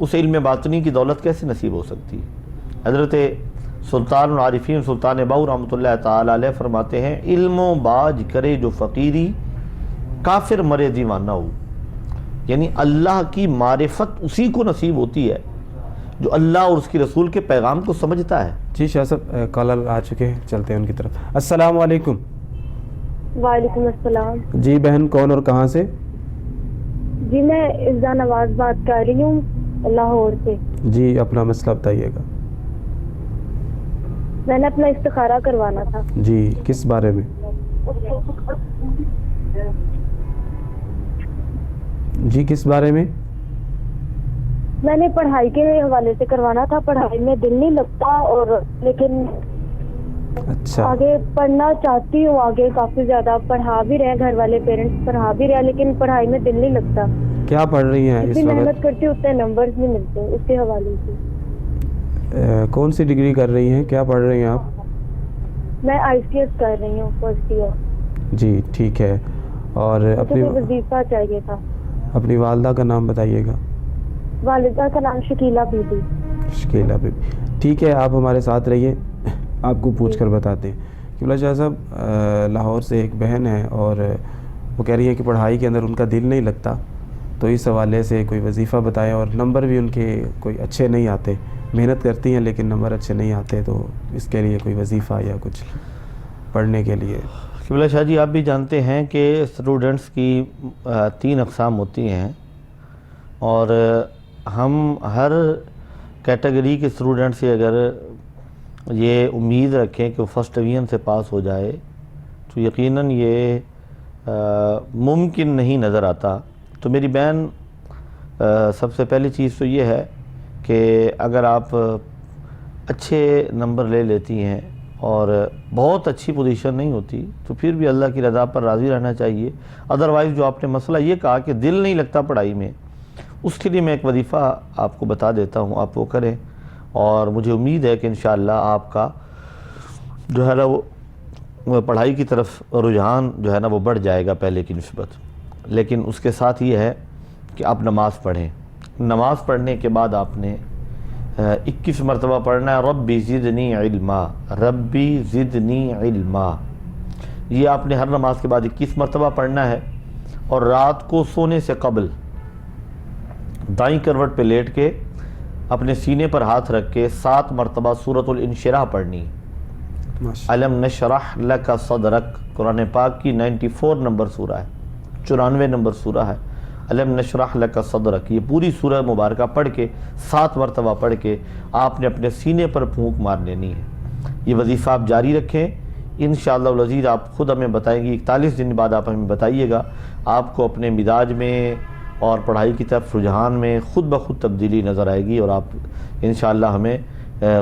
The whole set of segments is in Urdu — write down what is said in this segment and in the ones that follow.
اسے علم باطنی کی دولت کیسے نصیب ہو سکتی ہے؟ حضرت سلطان العارفین سلطان باؤ رحمۃ اللہ تعالی علیہ فرماتے ہیں علم و باج کرے جو فقیری کافر مرے دیوانہ ہو. یعنی اللہ کی معرفت اسی کو نصیب ہوتی ہے جو اللہ اور اس کی رسول کے پیغام کو سمجھتا ہے. جی شاہ صاحب کالر آ چکے ہیں, چلتے ہیں ان کی طرف. السلام علیکم. وعلیکم السلام. جی بہن کون اور کہاں سے؟ جی میں افزا نواز بات کر رہی ہوں لاہور سے. جی اپنا مسئلہ بتائیے گا. میں نے اپنا استخارہ کروانا تھا. جی کس بارے میں؟ جی کس بارے میں؟ میں نے پڑھائی کے حوالے سے کروانا تھا. پڑھائی میں دل نہیں لگتا اور لیکن اچھا آگے پڑھنا چاہتی ہوں. آگے کافی زیادہ پڑھا بھی رہے, گھر والے پیرنٹس پڑھا بھی رہے, لیکن پڑھائی میں دل نہیں لگتا. کیا پڑھ رہی ہیں اس جتنی وقت؟ محنت کرتی ہوں اتنے نمبرز نہیں ملتے. اس کے حوالے سے کون سی ڈگری کر رہی ہیں, کیا پڑھ رہی ہیں آپ؟ میں ICS کر رہی ہوں فرسٹ ایئر. جی ٹھیک ہے. اور اپنی وظیفہ چاہیے تھا. اپنی والدہ کا نام بتائیے گا. والدہ کا نام شکیلہ بی بی. شکیلہ بی بی. ٹھیک ہے آپ ہمارے ساتھ رہیے, آپ کو پوچھ کر بتاتے ہیں. قبلہ شاہ صاحب لاہور سے ایک بہن ہے اور وہ کہہ رہی ہے کہ پڑھائی کے اندر ان کا دل نہیں لگتا, تو اس حوالے سے کوئی وظیفہ بتائیں. اور نمبر بھی ان کے کوئی اچھے نہیں آتے, محنت کرتی ہیں لیکن نمبر اچھے نہیں آتے, تو اس کے لیے کوئی وظیفہ یا کچھ پڑھنے کے لیے. قبلہ شاہ جی آپ بھی جانتے ہیں کہ اسٹوڈنٹس کی 3 اقسام ہوتی ہیں اور ہم ہر کیٹیگری کے اسٹوڈنٹ سے اگر یہ امید رکھیں کہ وہ فرسٹ ڈویژن سے پاس ہو جائے تو یقیناً یہ ممکن نہیں نظر آتا. تو میری بہن سب سے پہلی چیز تو یہ ہے کہ اگر آپ اچھے نمبر لے لیتی ہیں اور بہت اچھی پوزیشن نہیں ہوتی تو پھر بھی اللہ کی رضا پر راضی رہنا چاہیے. ادروائز جو آپ نے مسئلہ یہ کہا کہ دل نہیں لگتا پڑھائی میں, اس کے لیے میں ایک وظیفہ آپ کو بتا دیتا ہوں, آپ وہ کریں اور مجھے امید ہے کہ انشاءاللہ آپ کا جو ہے نا وہ پڑھائی کی طرف رجحان جو ہے نا وہ بڑھ جائے گا پہلے کی نسبت. لیکن اس کے ساتھ یہ ہے کہ آپ نماز پڑھیں. نماز پڑھنے کے بعد آپ نے 21 مرتبہ پڑھنا ہے ربی زدنی علما, ربی زدنی علما. یہ آپ نے ہر نماز کے بعد 21 مرتبہ پڑھنا ہے اور رات کو سونے سے قبل دائیں کروٹ پہ لیٹ کے اپنے سینے پر ہاتھ رکھ کے 7 مرتبہ سورۃ الانشراح پڑھنی. علم نشرح لک صدرک قرآن پاک کی 94 نمبر سورہ ہے, 94 نمبر سورہ ہے علم نشرح لک صدرک. یہ پوری سورہ مبارکہ پڑھ کے 7 مرتبہ پڑھ کے آپ نے اپنے سینے پر پھونک مار لینی ہے. یہ وظیفہ آپ جاری رکھیں, انشاءاللہ العزیز آپ خود ہمیں بتائیں گی. 41 دن بعد آپ ہمیں بتائیے گا, آپ کو اپنے مزاج میں اور پڑھائی کی طرف رجحان میں خود بخود تبدیلی نظر آئے گی اور آپ انشاءاللہ ہمیں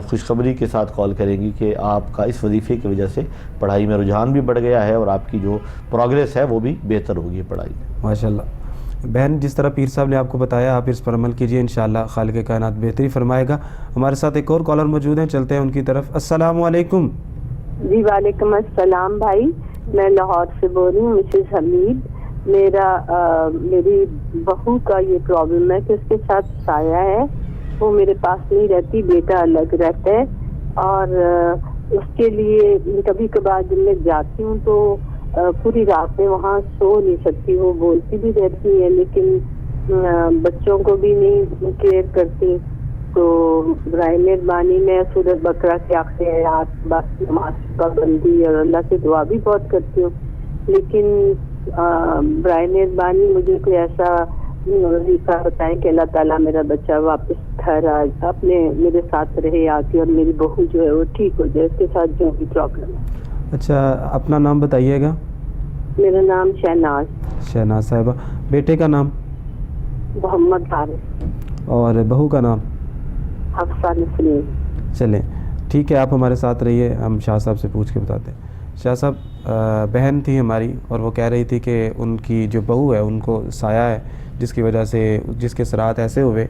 خوشخبری کے ساتھ کال کریں گی کہ آپ کا اس وظیفے کی وجہ سے پڑھائی میں رجحان بھی بڑھ گیا ہے اور آپ کی جو پروگریس ہے وہ بھی بہتر ہوگی پڑھائی میں. ماشاءاللہ. بہن جس طرح پیر صاحب نے آپ کو بتایا آپ اس پر عمل کیجئے, انشاءاللہ خالق کائنات بہتری فرمائے گا. ہمارے ساتھ ایک اور کالر موجود ہیں, چلتے ہیں ان کی طرف. السلام علیکم. جی وعلیکم السلام بھائی, میں لاہور سے بول رہی ہوں مسز حمید. میری بہو کا یہ پرابلم ہے کہ اس کے ساتھ سایہ ہے, وہ میرے پاس نہیں رہتی, بیٹا الگ رہتا ہے اور اس کے لیے کبھی کبھار جب میں جاتی ہوں تو پوری رات میں وہاں سو نہیں سکتی. وہ بولتی بھی رہتی ہے لیکن بچوں کو بھی نہیں کیئر کرتی. تو برائے مہربانی میں سورۃ بقرہ کے آخری آیات بس نماز کی پابندی اور اللہ سے دعا بھی بہت کرتی ہوں, لیکن برائے مہربانی مجھے کوئی ایسا وظیفہ بتائیں کہ اللہ تعالیٰ میرا بچہ واپس گھر آ اپنے میرے ساتھ رہے آ کے اور میری بہو جو ہے وہ ٹھیک ہو جائے, اس کے ساتھ جو بھی پرابلم ہے. اچھا اپنا نام بتائیے گا. میرا نام شہناز. شہناز صاحبہ. بیٹے کا نام؟ محمد حارث. اور بہو کا نام؟ حفصہ نسرین. چلیں ٹھیک ہے, آپ ہمارے ساتھ رہیے, ہم شاہ صاحب سے پوچھ کے بتاتے ہیں. شاہ صاحب بہن تھی ہماری اور وہ کہہ رہی تھی کہ ان کی جو بہو ہے ان کو سایہ ہے, جس کی وجہ سے جس کے اثرات ایسے ہوئے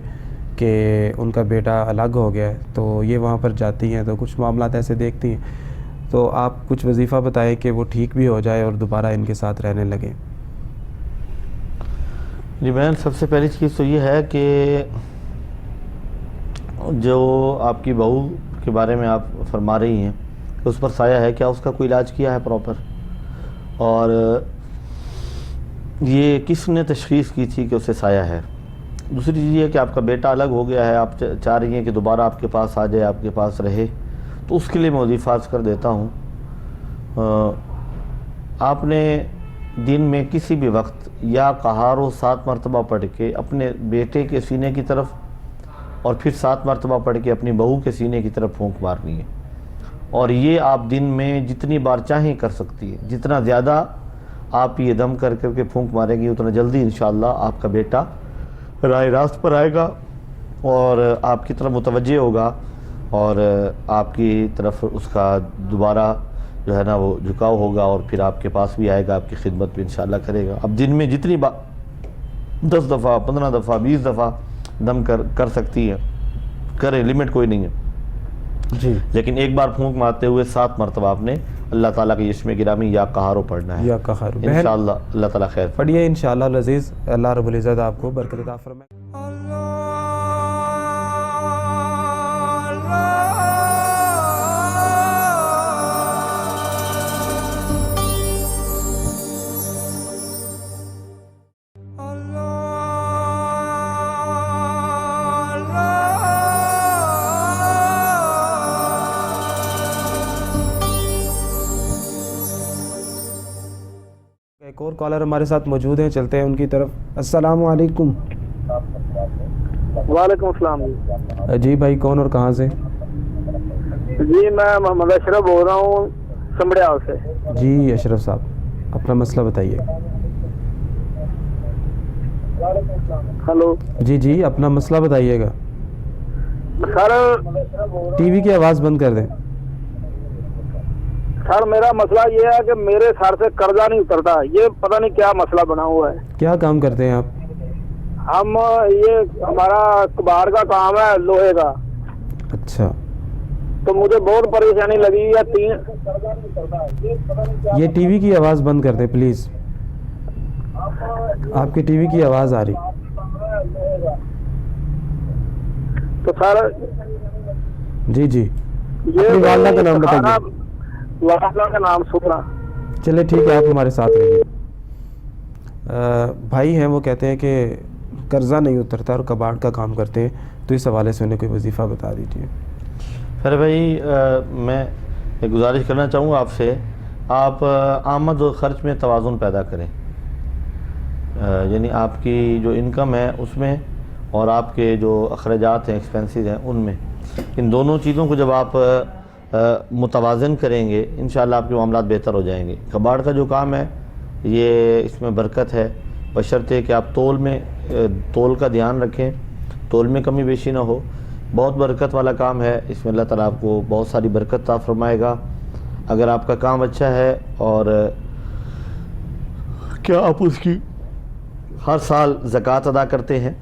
کہ ان کا بیٹا الگ ہو گیا ہے, تو یہ وہاں پر جاتی ہیں تو کچھ معاملات ایسے دیکھتی ہیں. تو آپ کچھ وظیفہ بتائیں کہ وہ ٹھیک بھی ہو جائے اور دوبارہ ان کے ساتھ رہنے لگیں. جی بہن, سب سے پہلی چیز تو یہ ہے کہ جو آپ کی بہو کے بارے میں آپ فرما رہی ہیں کہ اس پر سایہ ہے، کیا اس کا کوئی علاج کیا ہے پراپر؟ اور یہ کس نے تشخیص کی تھی کہ اسے سایہ ہے؟ دوسری چیز یہ ہے کہ آپ کا بیٹا الگ ہو گیا ہے، آپ چاہ رہی ہیں کہ دوبارہ آپ کے پاس آ جائے، آپ کے پاس رہے، تو اس کے لیے میں وظیفہ کر دیتا ہوں۔ آپ نے دن میں کسی بھی وقت یا قہار 7 مرتبہ پڑھ کے اپنے بیٹے کے سینے کی طرف اور پھر 7 مرتبہ پڑھ کے اپنی بہو کے سینے کی طرف پھونک مارنی ہے، اور یہ آپ دن میں جتنی بار چاہیں کر سکتی ہے۔ جتنا زیادہ آپ یہ دم کر کر کے پھونک ماریں گی اتنا جلدی انشاءاللہ آپ کا بیٹا راہ راست پر آئے گا اور آپ کی طرف متوجہ ہوگا، اور آپ کی طرف اس کا دوبارہ جو ہے نا وہ جھکاؤ ہوگا، اور پھر آپ کے پاس بھی آئے گا، آپ کی خدمت بھی انشاءاللہ کرے گا۔ اب دن میں جتنی بار 10 دفعہ 15 دفعہ 20 دفعہ دم کر سکتی ہے، کرے، لمٹ کوئی نہیں ہے جی، لیکن ایک بار پھونک مارتے ہوئے 7 مرتبہ آپ نے اللہ تعالیٰ کے اسم گرامی یا قہارو پڑھنا ہے، یا قہار انشاءاللہ اللہ تعالیٰ خیر پڑھیے انشاءاللہ العزیز، اللہ رب العزت آپ کو برکت عطا فرمائے۔ ایک اور کالر ہمارے ساتھ موجود ہیں، چلتے ہیں ان کی طرف۔ السلام علیکم۔ وعلیکم السلام جی بھائی، کون اور کہاں سے؟ جی میں محمد اشرف بول رہا ہوں سمبڑیال سے۔ جی اشرف صاحب، اپنا مسئلہ بتائیے۔ ہلو جی جی، اپنا مسئلہ بتائیے گا۔ سر ٹی وی کی آواز بند کر دیں۔ سر میرا مسئلہ یہ ہے کہ میرے سر سے قرضہ نہیں اترتا، یہ پتہ نہیں کیا مسئلہ بنا ہوا ہے۔ کیا کام کرتے ہیں آپ؟ ہم یہ ہمارا کباڑ کا کام ہے، لوہے کا، اچھا، تو مجھے بہت پریشانی لگی ہے۔ یہ ٹی وی کی آواز بند کر دیں پلیز، آپ کی ٹی وی کی آواز آ رہی۔ تو سر جی جی، یہ اپنی والدہ کا نام بتائیے۔ والدہ کا نام سکھنا۔ چلے ٹھیک ہے، آپ ہمارے ساتھ رہیے۔ بھائی ہیں، وہ کہتے ہیں کہ قرضہ نہیں اترتا اور کباڑ کا کام کرتے ہیں، تو اس حوالے سے انہیں کوئی وظیفہ بتا دیجیے۔ پھر بھائی میں ایک گزارش کرنا چاہوں گا آپ سے، آپ آمد و خرچ میں توازن پیدا کریں، یعنی آپ کی جو انکم ہے اس میں اور آپ کے جو اخراجات ہیں، ایکسپینسز ہیں، ان میں، ان دونوں چیزوں کو جب آپ متوازن کریں گے انشاءاللہ آپ کے معاملات بہتر ہو جائیں گے۔ کباڑ کا جو کام ہے یہ اس میں برکت ہے، بشرطے کہ آپ تول کا دھیان رکھیں، تول میں کمی بیشی نہ ہو۔ بہت برکت والا کام ہے، اس میں اللہ تعالیٰ آپ کو بہت ساری برکت عطا فرمائے گا اگر آپ کا کام اچھا ہے۔ اور کیا آپ اس کی ہر سال زکوٰۃ ادا کرتے ہیں؟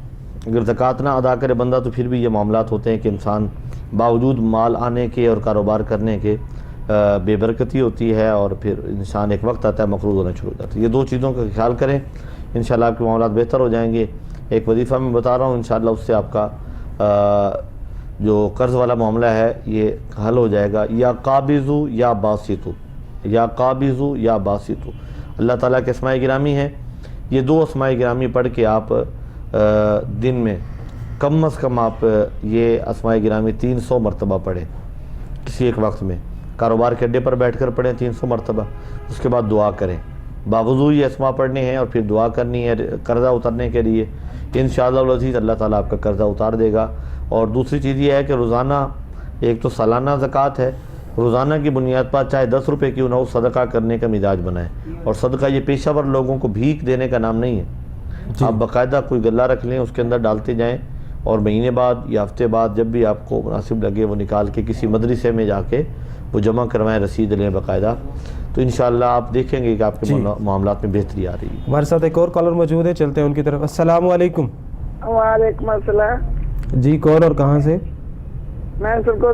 اگر زکوٰۃ نہ ادا کرے بندہ تو پھر بھی یہ معاملات ہوتے ہیں کہ انسان باوجود مال آنے کے اور کاروبار کرنے کے بے برکتی ہوتی ہے، اور پھر انسان ایک وقت آتا ہے مقروض ہونا شروع ہو جاتا ہے۔ یہ 2 چیزوں کا خیال کریں، انشاءاللہ آپ کے معاملات بہتر ہو جائیں گے۔ ایک وظیفہ میں بتا رہا ہوں، انشاءاللہ اس سے آپ کا جو قرض والا معاملہ ہے یہ حل ہو جائے گا۔ یا قابضو یا باسطو، یا قابضو یا باسطو، اللہ تعالیٰ کے اسماء گرامی ہیں۔ یہ 2 اسماء گرامی پڑھ کے آپ دن میں کم از کم آپ یہ اسماء گرامی 300 مرتبہ پڑھیں کسی ایک وقت میں، کاروبار کے اڈے پر بیٹھ کر پڑھیں 300 مرتبہ، اس کے بعد دعا کریں۔ باوضو یہ اسماء پڑھنے ہیں اور پھر دعا کرنی ہے قرضہ اترنے کے لیے، انشاءاللہ العزیز اللہ تعالیٰ آپ کا قرضہ اتار دے گا۔ اور دوسری چیز یہ ہے کہ روزانہ، ایک تو سالانہ زکوٰۃ ہے، روزانہ کی بنیاد پر چاہے 10 روپے کیوں نہ ہو صدقہ کرنے کا مزاج بنائیں۔ اور صدقہ یہ پیشہ ور لوگوں کو بھیک دینے کا نام نہیں ہے، آپ باقاعدہ کوئی غلہ رکھ لیں، اس کے اندر ڈالتے جائیں، اور مہینے بعد یا ہفتے بعد جب بھی آپ کو مناسب لگے وہ نکال کے کسی مدرسے میں جا کے وہ جمع کروائیں، رسید لیں باقاعدہ، تو انشاءاللہ آپ دیکھیں گے کہ آپ کے معاملات میں بہتری آ رہی ہے۔ ہمارے ساتھ ایک اور کالر موجود ہے، چلتے ہیں ان کی طرف۔ السلام علیکم۔ وعلیکم السلام جی، کون اور کہاں سے؟ میں سب کو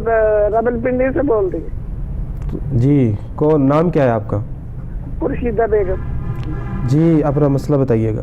ربل پنڈی سے بول رہی ہوں۔ جی، نام کیا ہے آپ کا؟ خورشیدہ بیگم۔ جی، اپنا مسئلہ بتائیے گا۔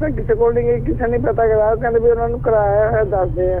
ਤਾਂ ਕਿਸੇ ਕੋਲ ਨਹੀਂ ਗਈ, ਕਿਸੇ ਨੇ ਪਤਾ ਕਰਾਇਆ, ਕਹਿੰਦੇ ਵੀ ਉਹਨਾਂ ਨੂੰ ਕਰਾਇਆ ਹੈ ਦੱਸਦੇ ਆ।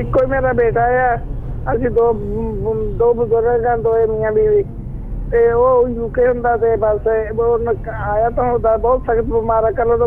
ਇੱਕੋ ਹੀ ਮੇਰਾ ਬੇਟਾ ਆ, ਅਸੀਂ ਦੋ ਬਜ਼ੁਰਗ ਆ, ਦੋਏ ਮੀਆਂ ਬੀਵੀ, ਤੇ ਉਹ ਯੂਕੇ ਹੁੰਦਾ ਤੇ ਬਸ ਉਹ ਆਇਆ ਤਾਂ ਉਹਦਾ ਬਹੁਤ ਸਖਤ ਬਿਮਾਰ ਆ। ਕੱਲ ਉਹਦਾ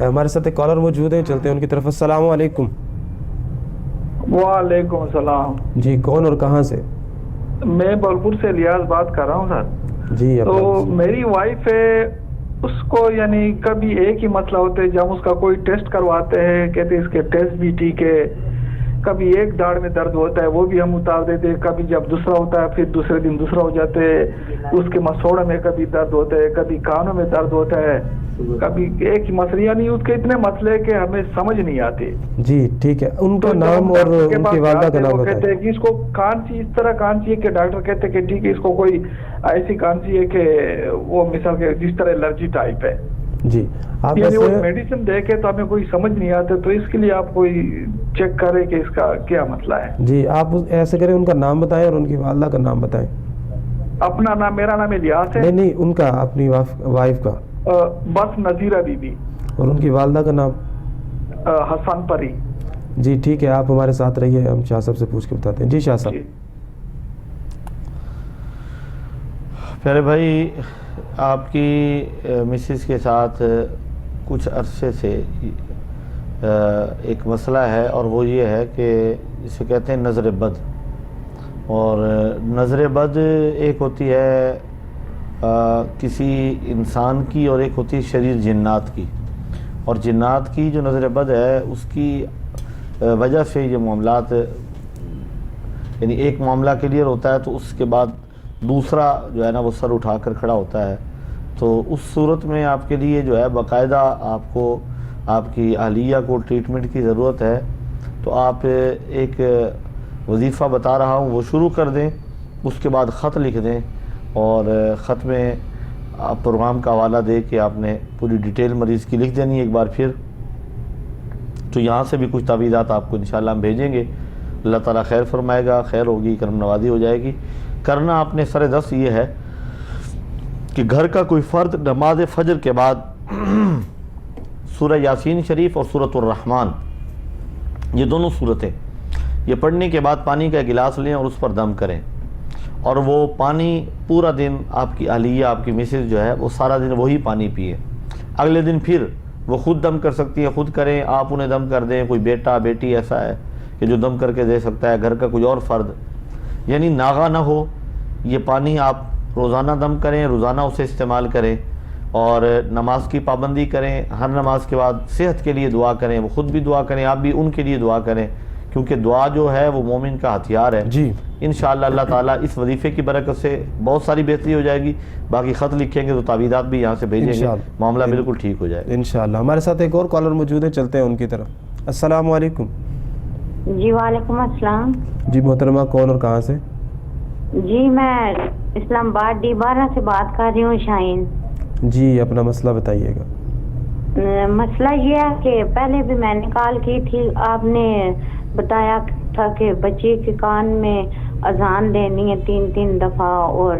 ہمارے ساتھ ایک کالر موجود ہیں, چلتے ہیں ان کی طرف. السلام علیکم. وعلیکم السلام. جی کون اور کہاں سے؟ میں بولپور سے الیاس بات کر رہا ہوں سر. جی تو میری وائف ہے, اس کو یعنی کبھی ایک ہی مسئلہ ہوتا ہے, جب اس کا کوئی ٹیسٹ کرواتے ہیں کہتے اس کے ٹیسٹ بھی ٹھیک ہے, کبھی ایک داڑھ میں درد ہوتا ہے وہ بھی ہم اتار دیتے ہیں, کبھی جب دوسرا ہوتا ہے پھر دوسرے دن دوسرا ہو جاتے ہیں, اس کے مسوڑے میں کبھی درد ہوتا ہے, کبھی کانوں میں درد ہوتا ہے, کبھی ایک ہی مسئلہ, یعنی اس کے اتنے مسئلے کہ ہمیں سمجھ نہیں آتے. جی ٹھیک ہے, ان کا نام اور ان کی والدہ کا نام کہتے ہیں کہ اس کو کانسی اس طرح کانسی ہے کہ ڈاکٹر کہتے ہیں کہ ٹھیک ہے اس کو کوئی ایسی کانسی ہے کہ وہ مثال کے جس طرح الرجی ٹائپ ہے. جی آپ یعنی وہ ایسے میڈیسن دے کے تو ہمیں کوئی سمجھ نہیں آتا, تو اس کے لیے آپ کوئی چیک کریں کہ اس کا کیا مسئلہ ہے. جی آپ ایسے کریں, ان کا نام بتائیں اور ان کی والدہ کا نام بتائیں. اپنا نام, میرا نام الیاس ہے. نہیں ان کا, اپنی وائف کا. بس نذیرہ بی بی. اور ان کی والدہ کا نام؟ حسن پری. جی ٹھیک ہے, آپ ہمارے ساتھ رہیے, ہم شاہ صاحب سے پوچھ کے بتاتے ہیں. جی شاہ صاحب. پیارے بھائی, آپ کی مسز کے ساتھ کچھ عرصے سے ایک مسئلہ ہے, اور وہ یہ ہے کہ اسے کہتے ہیں نظر بد. اور نظر بد ایک ہوتی ہے کسی انسان کی, اور ایک ہوتی ہے شریر جنات کی. اور جنات کی جو نظر بد ہے اس کی وجہ سے یہ معاملات, یعنی ایک معاملہ کلیئر ہوتا ہے تو اس کے بعد دوسرا جو ہے نا وہ سر اٹھا کر کھڑا ہوتا ہے. تو اس صورت میں آپ کے لیے جو ہے باقاعدہ آپ کو آپ کی اہلیہ کو ٹریٹمنٹ کی ضرورت ہے. تو آپ ایک وظیفہ بتا رہا ہوں وہ شروع کر دیں, اس کے بعد خط لکھ دیں, اور خط میں آپ پروگرام کا حوالہ دے کے آپ نے پوری ڈیٹیل مریض کی لکھ دینی ایک بار پھر. تو یہاں سے بھی کچھ تعویذات آپ کو انشاءاللہ ہم بھیجیں گے. اللہ تعالیٰ خیر فرمائے گا, خیر ہوگی, کرم نوازی ہو جائے گی. کرنا آپ نے سر دست یہ ہے کہ گھر کا کوئی فرد نماز فجر کے بعد سورہ یاسین شریف اور سورۃ الرحمن, یہ دونوں صورتیں یہ پڑھنے کے بعد پانی کا گلاس لیں اور اس پر دم کریں, اور وہ پانی پورا دن آپ کی اہلیہ, آپ کی مسز جو ہے وہ سارا دن وہی پانی پیے. اگلے دن پھر وہ خود دم کر سکتی ہیں, خود کریں, آپ انہیں دم کر دیں. کوئی بیٹا بیٹی ایسا ہے کہ جو دم کر کے دے سکتا ہے, گھر کا کوئی اور فرد, یعنی ناغا نہ ہو. یہ پانی آپ روزانہ دم کریں, روزانہ اسے استعمال کریں, اور نماز کی پابندی کریں. ہر نماز کے بعد صحت کے لیے دعا کریں, وہ خود بھی دعا کریں, آپ بھی ان کے لیے دعا کریں, کیونکہ دعا جو ہے وہ مومن کا ہتھیار ہے. جی انشاءاللہ اللہ تعالیٰ اس وظیفے کی برکت سے بہت ساری بہتری ہو جائے گی. باقی خط لکھیں گے تو تعویذات بھی یہاں سے بھیجیں گے, معاملہ بالکل ٹھیک ہو جائے گا انشاءاللہ. ہمارے ساتھ ایک اور کالر موجود ہے, چلتے ہیں ان کی طرف. السلام علیکم. جی وعلیکم السلام. جی محترمہ, کون اور کہاں سے؟ جی میں اسلام آباد D12 سے بات کر رہی ہوں, شاہین. جی اپنا مسئلہ بتائیے گا. مسئلہ یہ ہے کہ پہلے بھی میں نے کال کی تھی, آپ نے بتایا تھا کہ بچے کے کان میں اذان دینی ہے 3 دفعہ, اور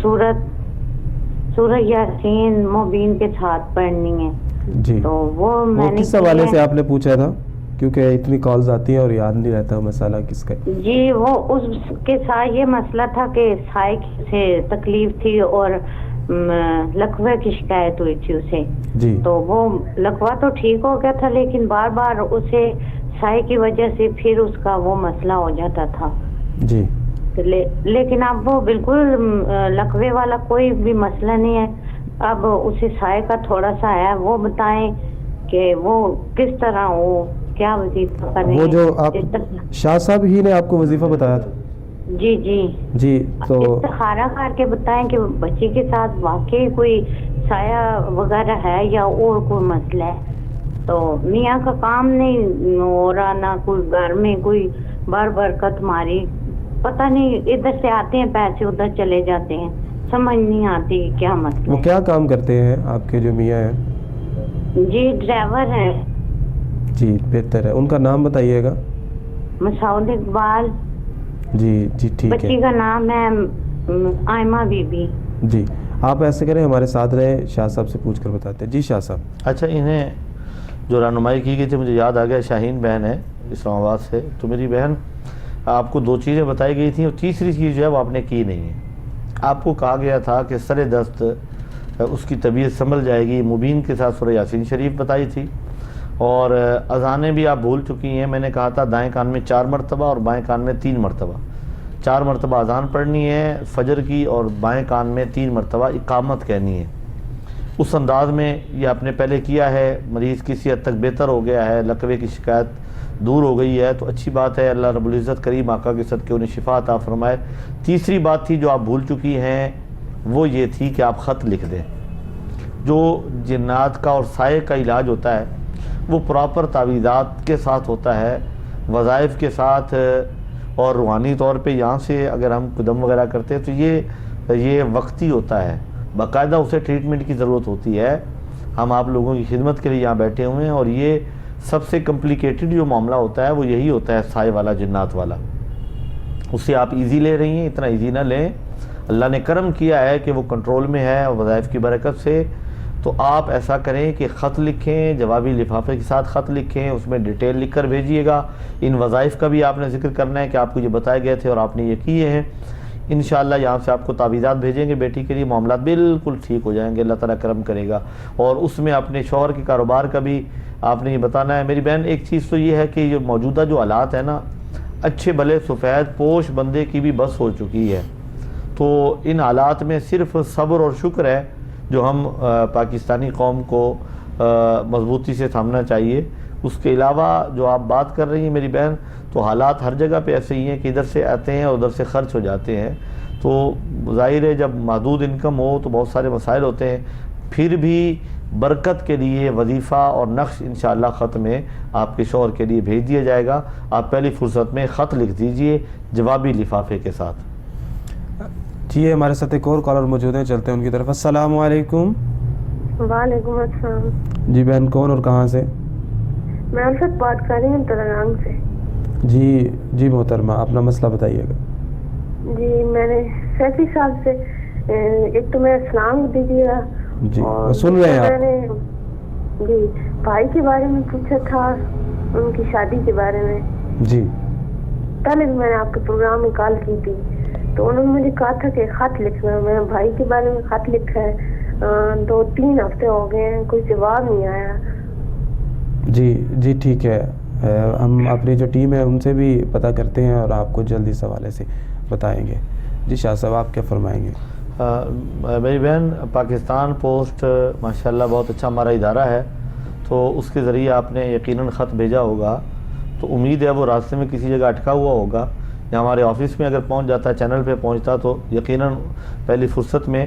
سورہ یاسین مبین کے ساتھ پڑھنی ہے. جی تو وہ میں نے کس حوالے سے آپ نے پوچھا تھا, کیونکہ اتنی کالز آتی ہیں اور یاد نہیں رہتا مسئلہ کس کا؟ جی وہ اس کے ساتھ یہ مسئلہ تھا کہ سائے سے تکلیف تھی اور لکوے کی شکایت ہوئی تھی اسے. جی تو وہ لکوا تو ٹھیک ہو گیا تھا, لیکن بار بار اسے سائے کی وجہ سے پھر اس کا وہ مسئلہ ہو جاتا تھا. جی لیکن اب وہ بالکل لکوے والا کوئی بھی مسئلہ نہیں ہے. اب اسے سائے کا تھوڑا سا ہے, وہ بتائیں کہ وہ کس طرح وہ کیا وظیفہ کریں. وہ جو آپ شاہ صاحب ہی نے آپ کو وظیفہ بتایا تھا؟ جی جی جی. تو استخارہ کر کے بتائیں کہ بچے کے ساتھ واقعی کوئی سایہ وغیرہ ہے یا اور کوئی مسئلہ ہے. تو میاں کا کام نہیں ہو رہا, نہ کوئی گھر میں کوئی برکت ماری, پتہ نہیں ادھر سے آتے ہیں پیسے ادھر چلے جاتے ہیں, سمجھ نہیں آتی کیا مسئلہ. وہ کیا کام کرتے ہیں آپ کے جو میاں ہیں؟ جی ڈرائیور ہیں. جی بہتر ہے, ان کا نام بتائیے گا. مسعود اقبال. جی جی ٹھیک ہے. بچی کا نام ہے آئمہ بی بی. جی آپ ایسے کریں, ہمارے ساتھ رہے, شاہ صاحب سے پوچھ کر بتاتے ہیں. جی شاہ صاحب. اچھا, انہیں جو رہنمائی کی گئی تھی مجھے یاد آ گیا, شاہین بہن ہے اسلام آباد سے. تو میری بہن آپ کو 2 چیزیں بتائی گئی تھیں, اور تیسری چیز جو ہے وہ آپ نے کی نہیں ہے. آپ کو کہا گیا تھا کہ سر دست اس کی طبیعت سنبھل جائے گی. مبین کے ساتھ سورہ یاسین شریف بتائی تھی. اور اذانیں بھی آپ بھول چکی ہیں. میں نے کہا تھا دائیں کان میں 4 مرتبہ اور بائیں کان میں 3 مرتبہ. 4 مرتبہ اذان پڑھنی ہے فجر کی اور بائیں کان میں 3 مرتبہ اقامت کہنی ہے. اس انداز میں یہ آپ نے پہلے کیا ہے. مریض کسی حد تک بہتر ہو گیا ہے, لقوے کی شکایت دور ہو گئی ہے, تو اچھی بات ہے. اللہ رب العزت کریم آقا کے صدقے انہیں شفا عطا فرمائے. تیسری بات تھی جو آپ بھول چکی ہیں وہ یہ تھی کہ آپ خط لکھ دیں. جو جنات کا اور سائے کا علاج ہوتا ہے وہ پراپر تعویذات کے ساتھ ہوتا ہے, وظائف کے ساتھ, اور روحانی طور پہ یہاں سے اگر ہم قدم وغیرہ کرتے ہیں تو یہ وقتی ہوتا ہے. باقاعدہ اسے ٹریٹمنٹ کی ضرورت ہوتی ہے. ہم آپ لوگوں کی خدمت کے لیے یہاں بیٹھے ہوئے ہیں, اور یہ سب سے کمپلیکیٹڈ جو معاملہ ہوتا ہے وہ یہی ہوتا ہے سائے والا, جنات والا. اسے آپ ایزی لے رہی ہیں, اتنا ایزی نہ لیں. اللہ نے کرم کیا ہے کہ وہ کنٹرول میں ہے وظائف کی برکت سے. تو آپ ایسا کریں کہ خط لکھیں, جوابی لفافے کے ساتھ خط لکھیں, اس میں ڈیٹیل لکھ کر بھیجیے گا. ان وظائف کا بھی آپ نے ذکر کرنا ہے کہ آپ کو یہ بتائے گئے تھے اور آپ نے یہ کیے ہیں. انشاءاللہ یہاں سے آپ کو تعویذات بھیجیں گے بیٹی کے لیے, معاملات بالکل ٹھیک ہو جائیں گے, اللہ تعالیٰ کرم کرے گا. اور اس میں اپنے شوہر کے کاروبار کا بھی آپ نے یہ بتانا ہے. میری بہن ایک چیز تو یہ ہے کہ یہ موجودہ جو حالات ہیں نا, اچھے بھلے سفید پوش بندے کی بھی بس ہو چکی ہے. تو ان حالات میں صرف صبر اور شکر ہے جو ہم پاکستانی قوم کو مضبوطی سے تھامنا چاہیے. اس کے علاوہ جو آپ بات کر رہی ہیں میری بہن, تو حالات ہر جگہ پہ ایسے ہی ہیں کہ ادھر سے آتے ہیں اور ادھر سے خرچ ہو جاتے ہیں. تو ظاہر ہے جب محدود انکم ہو تو بہت سارے مسائل ہوتے ہیں. پھر بھی برکت کے لیے وظیفہ اور نقش انشاءاللہ خط میں آپ کے شوہر کے لیے بھیج دیا جائے گا. آپ پہلی فرصت میں خط لکھ دیجئے جوابی لفافے کے ساتھ. جی ہمارے ساتھ ایک اور کالر موجود ہیں, چلتے ہیں ان کی طرف. السلام علیکم. وعلیکم السلام. جی بہن کون اور کہاں سے؟ میں الفت بات کر رہی ہوں تلنگانگ سے. جی محترمہ, اپنا مسئلہ بتائیے گا. جی میں نے 37 سال سے ایک تو میں اسلام دیجیے گا. جی سن رہے ہیں میں نے جی بھائی کے بارے میں پوچھا تھا, ان کی شادی کے بارے میں. جی پہلے بھی میں نے آپ کے پروگرام میں کال کی تھی, تو انہوں نے مجھے کہا تھا کہ خط لکھنا. میں بھائی کے بارے میں خط لکھا ہے, 2-3 ہفتے ہو گئے ہیں, کوئی جواب نہیں آیا. جی ٹھیک ہے, ہم اپنی جو ٹیم ہے ان سے بھی پتہ کرتے ہیں اور آپ کو جلدی اس حوالے سے بتائیں گے. جی شاہ صاحب آپ کیا فرمائیں گے؟ میری بہن, پاکستان پوسٹ ماشاءاللہ بہت اچھا ہمارا ادارہ ہے, تو اس کے ذریعے آپ نے یقیناً خط بھیجا ہوگا. تو امید ہے وہ راستے میں کسی جگہ اٹکا ہوا ہوگا, یا ہمارے آفس میں اگر پہنچ جاتا, چینل پہ پہنچتا, تو یقیناً پہلی فرصت میں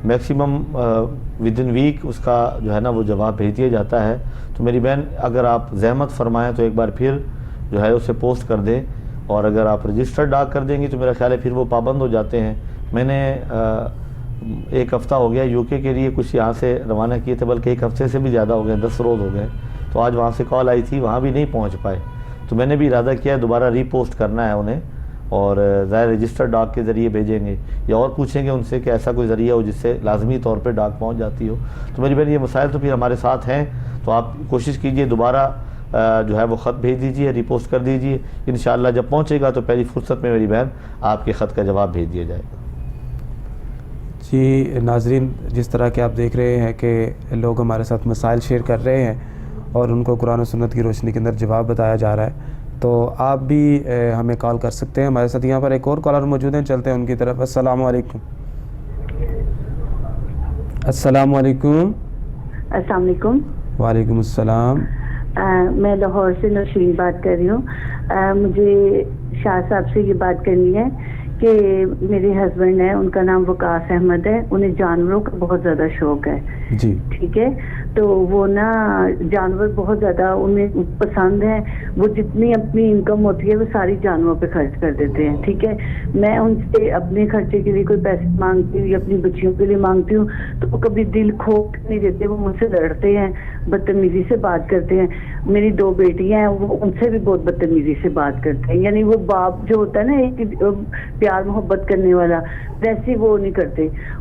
میکسیمم ودن ویک اس کا جو ہے نا وہ جواب بھیج دیا جاتا ہے. تو میری بہن اگر آپ زحمت فرمائیں تو ایک بار پھر جو ہے اسے پوسٹ کر دیں, اور اگر آپ رجسٹرڈ ڈاک کر دیں گی تو میرا خیال ہے پھر وہ پابند ہو جاتے ہیں. میں نے 1 ہفتہ ہو گیا UK کے لیے کچھ یہاں سے روانہ کیے تھے, بلکہ 1 ہفتے سے بھی زیادہ ہو گئے, 10 روز ہو گئے. تو آج وہاں سے کال آئی تھی, وہاں بھی نہیں پہنچ پائے. تو میں نے بھی ارادہ کیا ہے دوبارہ ری پوسٹ کرنا ہے انہیں, اور ظاہر رجسٹرڈ ڈاک کے ذریعے بھیجیں گے, یا اور پوچھیں گے ان سے کہ ایسا کوئی ذریعہ ہو جس سے لازمی طور پہ ڈاک پہنچ جاتی ہو. تو میری بہن یہ مسائل تو پھر ہمارے ساتھ ہیں, تو آپ کوشش کیجئے دوبارہ جو ہے وہ خط بھیج دیجئے, ری پوسٹ کر دیجئے. انشاءاللہ جب پہنچے گا تو پہلی فرصت میں میری بہن آپ کے خط کا جواب بھیج دیا جائے گا. جی ناظرین, جس طرح کہ آپ دیکھ رہے ہیں کہ لوگ ہمارے ساتھ مسائل شیئر کر رہے ہیں اور ان کو قرآن و سنت کی روشنی کے اندر جواب بتایا جا رہا ہے, تو آپ بھی ہمیں کال کر سکتے ہیں. ہمارے ساتھ یہاں پر ایک اور کالر موجود ہیں, چلتے ہیں ان کی طرف. السلام علیکم. السلام علیکم. السلام علیکم. وعلیکم السلام. میں لاہور سے نوشین بات کر رہی ہوں. مجھے شاہ صاحب سے یہ بات کرنی ہے کہ میرے ہسبینڈ ہیں, ان کا نام وقاص احمد ہے, انہیں جانوروں کا بہت زیادہ شوق ہے. جی ٹھیک ہے, تو وہ نا جانور بہت زیادہ انہیں پسند ہیں. وہ جتنی اپنی انکم ہوتی ہے وہ ساری جانوروں پہ خرچ کر دیتے ہیں. ٹھیک ہے, میں ان سے اپنے خرچے کے لیے کوئی پیسے مانگتی ہوں یا اپنی بچیوں کے لیے مانگتی ہوں تو وہ کبھی دل کھول نہیں دیتے, وہ مجھ سے لڑتے ہیں, بدتمیزی سے بات کرتے ہیں. میری 2 بیٹیاں ہیں, وہ ان سے بھی بہت بدتمیزی سے بات کرتے ہیں. یعنی وہ باپ جو ہوتا ہے نا ایک پیار محبت کرنے والا, ویسے وہ نہیں کرتے.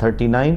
39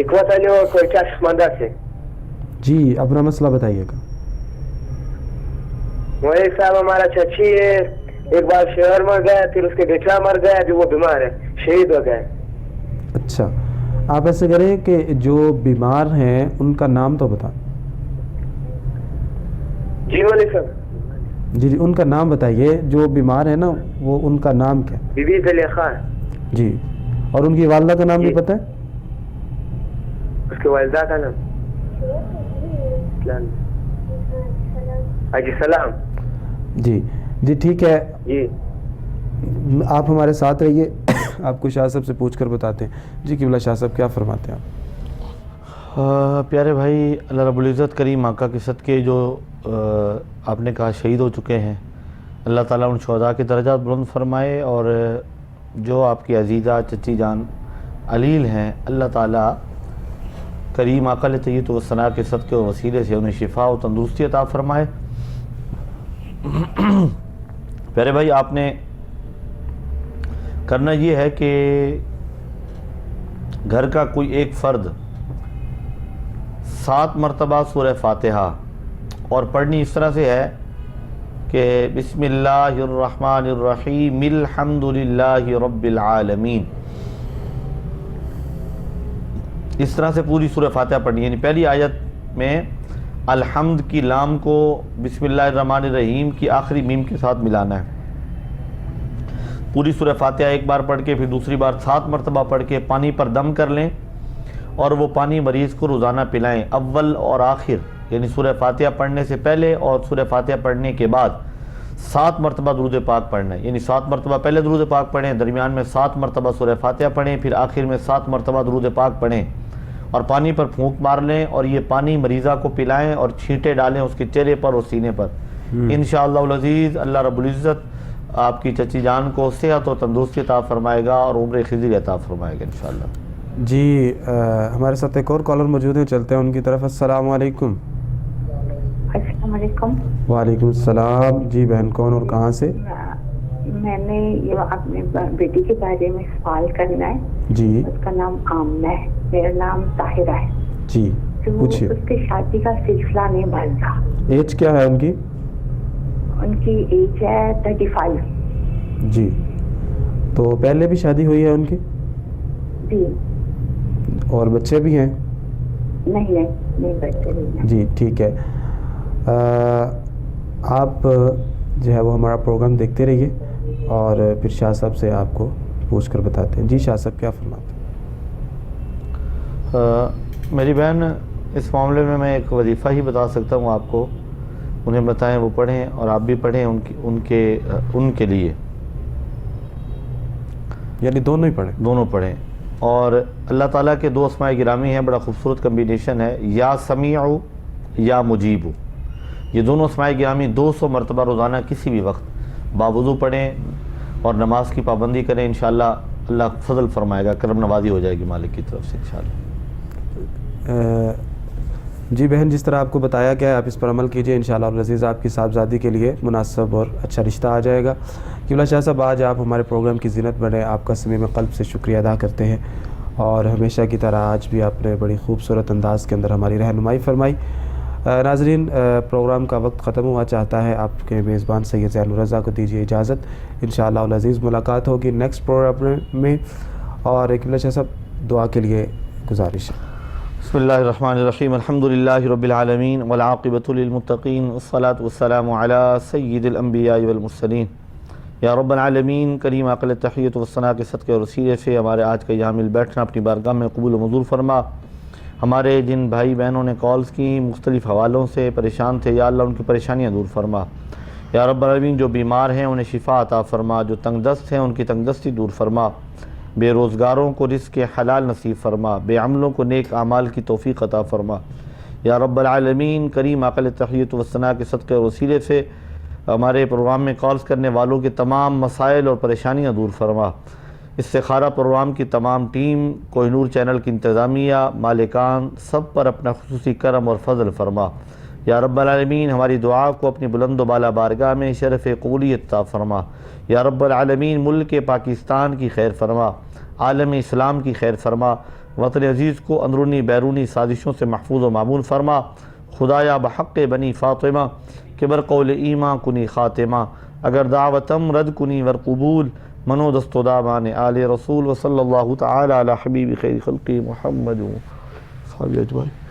ایک وطن اور کوئٹہ شمندہ سے. جی اپنا مسئلہ بتائیے گا. وہی صاحب ہمارا چچی ہے, ایک بار شوہر مر گیا, پھر اس کے بیٹا مر گیا, ابھی وہ بیمار ہے, شہید ہو گئے. اچھا آپ ایسے کریں کہ جو بیمار ہیں ان کا نام تو بتائیں. جی والے صاحب. جی جی ان کا نام بتائیے, جو بیمار ہے نا وہ ان کا نام کیا؟ Be be Zulaikha. جی, اور ان کی والدہ کا نام بھی پتہ ہے؟ اس کی والدہ کا نام حاجی سلام. جی جی ٹھیک ہے, جی آپ ہمارے ساتھ رہیے, آپ کو شاہ صاحب سے پوچھ کر بتاتے ہیں. جی قبلہ شاہ صاحب کیا فرماتے ہیں آپ؟ پیارے بھائی, اللہ رب العزت کریم آقا کے صدقے جو آپ نے کہا شہید ہو چکے ہیں, اللہ تعالیٰ ان شہداء کے درجات بلند فرمائے, اور جو آپ کی عزیزہ چچی جان علیل ہیں, اللہ تعالیٰ کریم آقا علیہ طیب و ثنا کے صدقے و وسیلے سے انہیں شفا و تندرستی عطا فرمائے. پیارے بھائی, آپ نے کرنا یہ ہے کہ گھر کا کوئی ایک فرد 7 مرتبہ سورہ فاتحہ, اور پڑھنی اس طرح سے ہے کہ بسم اللہ الرحمن الرحیم الحمدللہ رب العالمین, اس طرح سے پوری سورہ فاتحہ پڑھنی ہے. یعنی پہلی آیت میں الحمد کی لام کو بسم اللہ الرحمن الرحیم کی آخری میم کے ساتھ ملانا ہے. پوری سورہ فاتحہ ایک بار پڑھ کے پھر دوسری بار 7 مرتبہ پڑھ کے پانی پر دم کر لیں, اور وہ پانی مریض کو روزانہ پلائیں. اول اور آخر یعنی سورہ فاتحہ پڑھنے سے پہلے اور سورہ فاتحہ پڑھنے کے بعد 7 مرتبہ درود پاک پڑھنا ہے. یعنی 7 مرتبہ پہلے درود پاک پڑھیں, درمیان میں 7 مرتبہ سورہ فاتحہ پڑھیں, پھر آخر میں 7 مرتبہ درود پاک پڑھیں, اور پانی پر پھونک مار لیں, اور یہ پانی مریضہ کو پلائیں اور چھینٹے ڈالیں اس کے چہرے پر اور سینے پر. انشاءاللہ العزیز اللہ رب العزت آپ کی چچی جان کو صحت و تندرستی عطا فرمائے گا اور عمر خضر عطا فرمائے گا انشاءاللہ. جی ہمارے ساتھ ایک اور کالر موجود ہیں, چلتے ہیں ان کی طرف. السلام علیکم. السلام علیکم. وعلیکم السلام. جی بہن کون اور کہاں سے؟ میں نے یہ اپنے بیٹی کے بارے میں سوال کرنا ہے. جی. اس کا نام آمنہ ہے, میرا نام طاہرہ ہے. جی پوچھئے. اس کی شادی کا سلسلہ نہیں بن رہا. ایج کیا ہے ان کی؟ ان کی ایج ہے 35. جی تو پہلے بھی شادی ہوئی ہے ان کی؟ جی. اور بچے بھی ہیں؟ نہیں بچے نہیں ہیں. جی ٹھیک ہے, آپ جو ہے وہ ہمارا پروگرام دیکھتے رہیے اور پھر شاہ صاحب سے آپ کو پوچھ کر بتاتے ہیں. جی شاہ صاحب کیا فرماتے ہیں؟ میری بہن اس معاملے میں ایک وظیفہ ہی بتا سکتا ہوں آپ کو, انہیں بتائیں وہ پڑھیں اور آپ بھی پڑھیں ان کے لیے. یعنی دونوں ہی پڑھیں؟ دونوں پڑھیں. اور اللہ تعالیٰ کے 2 اسماء گرامی ہیں, بڑا خوبصورت کمبینیشن ہے, یا سمیع یا مجیب. یہ دونوں اسماء گرامی 200 مرتبہ روزانہ کسی بھی وقت باوضو پڑھیں اور نماز کی پابندی کریں. انشاءاللہ اللہ فضل فرمائے گا, کرم نوازی ہو جائے گی مالک کی طرف سے انشاءاللہ. جی بہن, جس طرح آپ کو بتایا گیا ہے آپ اس پر عمل کیجئے, انشاءاللہ العزیز آپ کی صاحبزادی کے لیے مناسب اور اچھا رشتہ آ جائے گا. قبلہ شاہ صاحب آج آپ ہمارے پروگرام کی زینت بنے, آپ کا صمیم قلب سے شکریہ ادا کرتے ہیں, اور ہمیشہ کی طرح آج بھی آپ نے بڑی خوبصورت انداز کے اندر ہماری رہنمائی فرمائی. ناظرین پروگرام کا وقت ختم ہوا چاہتا ہے, آپ کے میزبان سید زین الرضا کو دیجیے اجازت. انشاءاللہ العزیز ملاقات ہوگی نیکسٹ پروگرام میں, اور قبلہ شاہ صاحب دعا کے لیے گزارش ہے. بسم اللہ الرحمن الرحیم, الحمدللہ رب العالمین والعاقبۃ للمتقین والصلاة والسلام علی سید الانبیاء والمرسلین. یا رب العالمین, کریم عقل تحیت و ثنا کے صدقے اور وسیلے سے ہمارے آج کا یہاں مل بیٹھنا اپنی بارگاہ میں قبول و منظور فرما. ہمارے جن بھائی بہنوں نے کالز کی مختلف حوالوں سے پریشان تھے, یا اللہ ان کی پریشانیاں دور فرما. یا رب العالمین جو بیمار ہیں انہیں شفا عطا فرما, جو تنگ دست ہیں ان کی تنگ دستی دور فرما, بے روزگاروں کو رزق حلال نصیب فرما, بے عملوں کو نیک اعمال کی توفیق عطا فرما. یا رب العالمین, کریم عقل تحیت و ثنا کے صدقے اور وسیلے سے ہمارے پروگرام میں کالز کرنے والوں کے تمام مسائل اور پریشانیاں دور فرما. استخارہ پروگرام کی تمام ٹیم, کوہ نور چینل کی انتظامیہ, مالکان, سب پر اپنا خصوصی کرم اور فضل فرما. یا رب العالمین, ہماری دعا کو اپنی بلند و بالا بارگاہ میں شرف قبولیت عطا فرما. یا رب العالمین, ملک پاکستان کی خیر فرما, عالم اسلام کی خیر فرما. وطن عزیز کو اندرونی بیرونی سازشوں سے محفوظ و معمون فرما۔ خدایا بحق بنی فاطمہ کہ بر قول ایمان کنی خاتمہ، اگر دعوتم رد کنی ور قبول، منو دست و دامان آل رسول، وصلی اللہ تعالی علی حبیب خیر خلقی محمد صحابی اجمعین۔